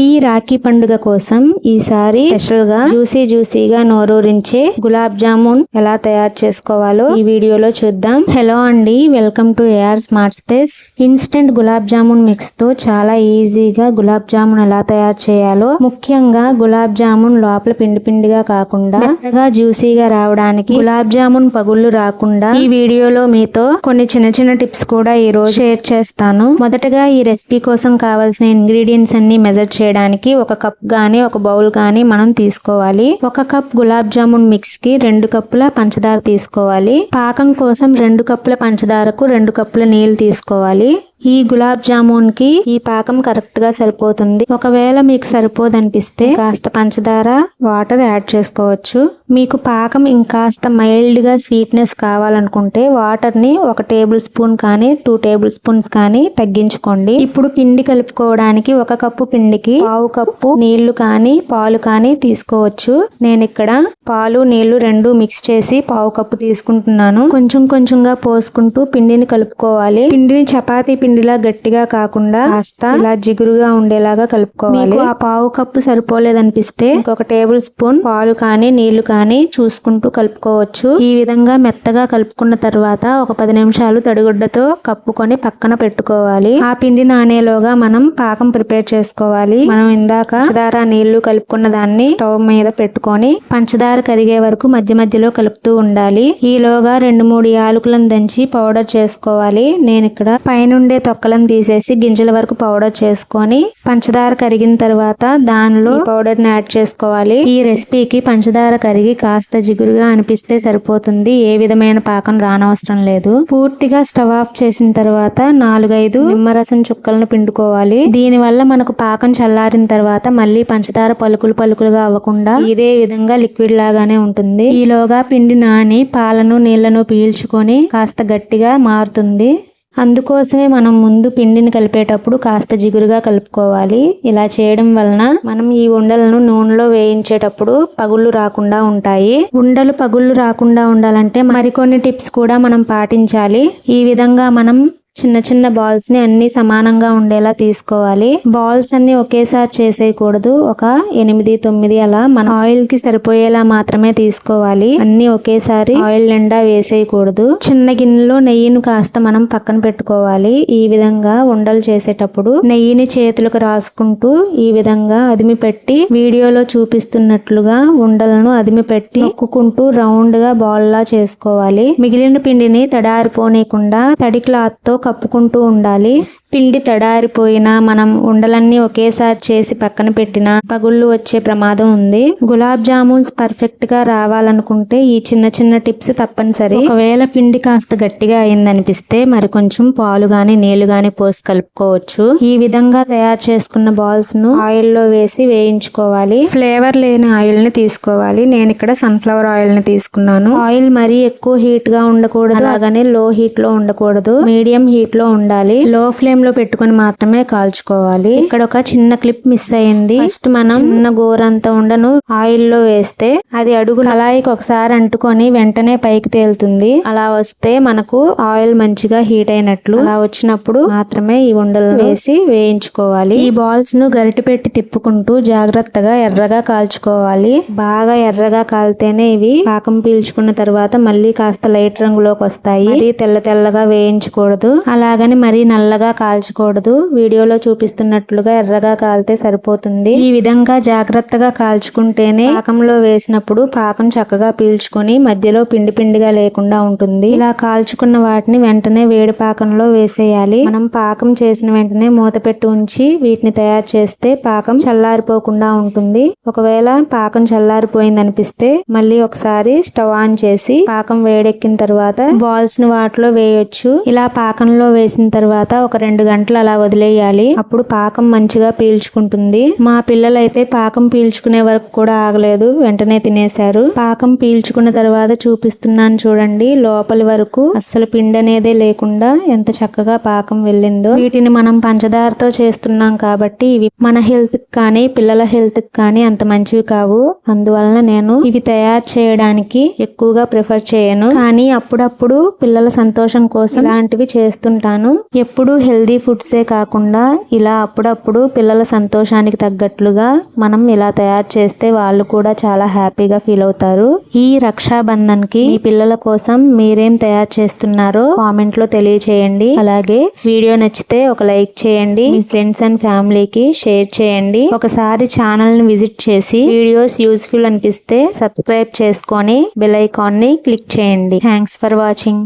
ఈ రాఖీ పండుగ కోసం ఈసారి స్పెషల్ గా జ్యూసీగా నోరూరించే గులాబ్ జామున్ ఎలా తయారు చేసుకోవాలో ఈ వీడియోలో చూద్దాం. హలో అండి, welcome to AR smart space. Instant gulab jamun mix తో చాలా ఈజీగా గులాబ్ జామున్ ఎలా తయారు చేయాలో, ముఖ్యంగా గులాబ్ జామున్ లోపల పిండిగా కాకుండా మెత్తగా జ్యూసీగా రావడానికి, గులాబ్ జామున్ పగుళ్ళు రాకుండా ఈ వీడియోలో మీతో కొన్ని చిన్న టిప్స్ కూడా ఈ రోజు షేర్ చేస్తాను. మొదటగా ఈ రెసిపీ కోసం కావాల్సిన ఇంగ్రీడియంట్స్ అన్ని మెజర్ చేయడానికి ఒక కప్ గానీ ఒక బౌల్ గానీ మనం తీసుకోవాలి. ఒక కప్ గులాబ్ జామున్ మిక్స్ కి 2 కప్పుల పంచదార తీసుకోవాలి. పాకం కోసం 2 కప్పుల పంచదారకు 2 కప్పుల నీళ్లు తీసుకోవాలి. ఈ గులాబ్ జామున్ కి ఈ పాకం కరెక్ట్ గా సరిపోతుంది. ఒకవేళ మీకు సరిపోదనిపిస్తే కాస్త పంచదార వాటర్ యాడ్ చేసుకోవచ్చు. మీకు పాకం ఇంకాస్త మైల్డ్ గా స్వీట్నెస్ కావాలనుకుంటే వాటర్ ని 1 టేబుల్ స్పూన్ కానీ 2 టేబుల్ స్పూన్స్ కానీ తగ్గించుకోండి. ఇప్పుడు పిండి కలుపుకోవడానికి 1 కప్పు పిండికి 1/2 కప్పు నీళ్లు కానీ పాలు కానీ తీసుకోవచ్చు. నేను ఇక్కడ పాలు నీళ్లు 2 మిక్స్ చేసి 1/2 కప్పు తీసుకుంటున్నాను. కొంచెంగా పోసుకుంటూ పిండిని కలుపుకోవాలి. పిండిని చపాతీ పిండిలా గట్టిగా కాకుండా కాస్త ఇలా జిగురుగా ఉండేలాగా కలుపుకోవాలి. ఆ 1/2 కప్పు సరిపోలేదనిపిస్తే 1 టేబుల్ స్పూన్ పాలు కానీ నీళ్లు కానీ చూసుకుంటూ కలుపుకోవచ్చు. ఈ విధంగా మెత్తగా కలుపుకున్న తర్వాత ఒక 10 నిమిషాలు తడిగుడ్డతో కప్పుకొని పక్కన పెట్టుకోవాలి. ఆ పిండి నానేలోగా మనం పాకం ప్రిపేర్ చేసుకోవాలి. మనం ఇందాక పంచదార నీళ్లు కలుపుకున్న దాన్ని స్టవ్ మీద పెట్టుకొని పంచదార కరిగే వరకు మధ్యలో కలుపుతూ ఉండాలి. ఈలోగా 2-3 యాలకులను దంచి పౌడర్ చేసుకోవాలి. నేను ఇక్కడ పైనుండే తొక్కలను తీసేసి గింజల వరకు పౌడర్ చేసుకొని పంచదార కరిగిన తర్వాత దానిలో పౌడర్ ని యాడ్ చేసుకోవాలి. ఈ రెసిపీకి పంచదార కరిగి కాస్త జిగురుగా అనిపిస్తే సరిపోతుంది. ఏ విధమైన పాకం రానవసరం లేదు. పూర్తిగా స్టవ్ ఆఫ్ చేసిన తర్వాత 4-5 నిమ్మరసం చుక్కలను పిండుకోవాలి. దీని వల్ల మనకు పాకం చల్లారిన తర్వాత మళ్ళీ పంచదార పలుకులుగా అవ్వకుండా ఇదే విధంగా లిక్విడ్ లాగానే ఉంటుంది. ఈలోగా పిండి నాని పాలను నీళ్లను పీల్చుకొని కాస్త గట్టిగా మారుతుంది. అందుకోసమే మనం ముందు పిండిని కలిపేటప్పుడు కాస్త జిగురుగా కలుపుకోవాలి. ఇలా చేయడం వలన మనం ఈ ఉండలను నూనెలో వేయించేటప్పుడు పగుళ్ళు రాకుండా ఉంటాయి. ఉండలు పగుళ్ళు రాకుండా ఉండాలంటే మరికొన్ని టిప్స్ కూడా మనం పాటించాలి. ఈ విధంగా మనం చిన్న బాల్స్ ని అన్ని సమానంగా ఉండేలా తీసుకోవాలి. బాల్స్ అన్ని ఒకేసారి చేసేయకూడదు. ఒక 8-9 అలా మన ఆయిల్ కి సరిపోయేలా మాత్రమే తీసుకోవాలి. అన్ని ఒకేసారి ఆయిల్ నిండా వేసేయకూడదు. చిన్న గిన్నెలో నెయ్యిని కాస్త మనం పక్కన పెట్టుకోవాలి. ఈ విధంగా ఉండలు చేసేటప్పుడు నెయ్యిని చేతులకు రాసుకుంటూ ఈ విధంగా అదిమి పెట్టి వీడియోలో చూపిస్తున్నట్లుగా ఉండలను అదిమి పెట్టి నొక్కుంటూ రౌండ్ గా బాల్ లా చేసుకోవాలి. మిగిలిన పిండిని తడారిపోనీయకుండా తడి క్లాత్ తో కప్పుకుంటూ ఉండాలి. పిండి తడారిపోయినా మనం ఉండలన్నీ ఒకేసారి చేసి పక్కన పెట్టినా పగుళ్ళు వచ్చే ప్రమాదం ఉంది. గులాబ్ జామున్స్ పర్ఫెక్ట్ గా రావాలనుకుంటే ఈ చిన్న టిప్స్ తప్పనిసరి. ఒకవేళ పిండి కాస్త గట్టిగా అయిందనిపిస్తే మరి కొంచెం పాలు గాని నీళ్లు గాని పోసి కలుపుకోవచ్చు. ఈ విధంగా తయారు చేసుకున్న బాల్స్ ను ఆయిల్ లో వేసి వేయించుకోవాలి. ఫ్లేవర్ లేని ఆయిల్ ని తీసుకోవాలి. నేను ఇక్కడ సన్ఫ్లవర్ ఆయిల్ ని తీసుకున్నాను. ఆయిల్ మరీ ఎక్కువ హీట్ గా ఉండకూడదు, అలాగనే లో హీట్ లో ఉండకూడదు. మీడియం హీట్ లో ఉండాలి. లో ఫ్లేమ్ లో పెట్టుకుని మాత్రమే కాల్చుకోవాలి. ఇక్కడ ఒక చిన్న క్లిప్ మిస్ అయింది. ఫస్ట్ మనం చిన్న గోరంత ఉండను ఆయిల్ లో వేస్తే అది అడుగు కళాయికి ఒకసారి అంటుకొని వెంటనే పైకి తేలుతుంది. అలా వస్తే మనకు ఆయిల్ మంచిగా హీట్ అయినట్లు. అలా వచ్చినప్పుడు మాత్రమే ఈ ఉండలను వేసి వేయించుకోవాలి. ఈ బాల్స్ ను గరిటె పెట్టి తిప్పుకుంటూ జాగ్రత్తగా ఎర్రగా కాల్చుకోవాలి. బాగా ఎర్రగా కాలితేనే ఇవి పాకం పీల్చుకున్న తర్వాత మళ్ళీ కాస్త లైట్ రంగులోకి వస్తాయి. మరీ తెల్లగా వేయించకూడదు, అలాగని మరీ నల్లగా కాల్చకూడదు. వీడియోలో చూపిస్తున్నట్లుగా ఎర్రగా కాలితే సరిపోతుంది. ఈ విధంగా జాగ్రత్తగా కాల్చుకుంటేనే పాకంలో వేసినప్పుడు పాకం చక్కగా పీల్చుకొని మధ్యలో పిండిగా లేకుండా ఉంటుంది. ఇలా కాల్చుకున్న వాటిని వెంటనే వేడి పాకంలో వేసేయాలి. మనం పాకం చేసిన వెంటనే మూత పెట్టి ఉంచి వీటిని తయారు చేస్తే పాకం చల్లారిపోకుండా ఉంటుంది. ఒకవేళ పాకం చల్లారిపోయింది అనిపిస్తే మళ్ళీ ఒకసారి స్టవ్ ఆన్ చేసి పాకం వేడెక్కిన తర్వాత బాల్స్ ను వాటిలో వేయొచ్చు. ఇలా పాకంలో వేసిన తర్వాత ఒక 2 గంటలు అలా వదిలేయాలి. అప్పుడు పాకం మంచిగా పీల్చుకుంటుంది. మా పిల్లలైతే పాకం పీల్చుకునే వరకు కూడా ఆగలేదు, వెంటనే తినేశారు. పాకం పీల్చుకున్న తర్వాత చూపిస్తున్నాను చూడండి. లోపలి వరకు అస్సలు పిండి అనేదే లేకుండా ఎంత చక్కగా పాకం వెళ్ళిందో. వీటిని మనం పంచదారతో చేస్తున్నాం కాబట్టి ఇవి మన హెల్త్ కి కానీ పిల్లల హెల్త్ కి కానీ అంత మంచివి కావు. అందువలన నేను ఇవి తయారు చేయడానికి ఎక్కువగా ప్రిఫర్ చేయను. కానీ అప్పుడప్పుడు పిల్లల సంతోషం కోసం ఇలాంటివి చేస్తూ చేస్తుంటాను. ఎప్పుడు హెల్దీ ఫుడ్సే కాకుండా ఇలా అప్పుడప్పుడు పిల్లల సంతోషానికి తగ్గట్లుగా మనం ఇలా తయారు చేస్తే వాళ్ళు కూడా చాలా హ్యాపీగా ఫీల్ అవుతారు. ఈ రక్షాబంధన్ కి మీ పిల్లల కోసం మీరేం తయారు చేస్తున్నారో కామెంట్ లో తెలియచేయండి. అలాగే వీడియో నచ్చితే ఒక లైక్ చేయండి. మీ ఫ్రెండ్స్ అండ్ ఫ్యామిలీకి షేర్ చేయండి. ఒకసారి ఛానల్ ని విజిట్ చేసి వీడియోస్ యూస్ఫుల్ అనిపిస్తే సబ్స్క్రైబ్ చేసుకొని బెల్ ఐకాన్ ని క్లిక్ చేయండి. Thanks for watching.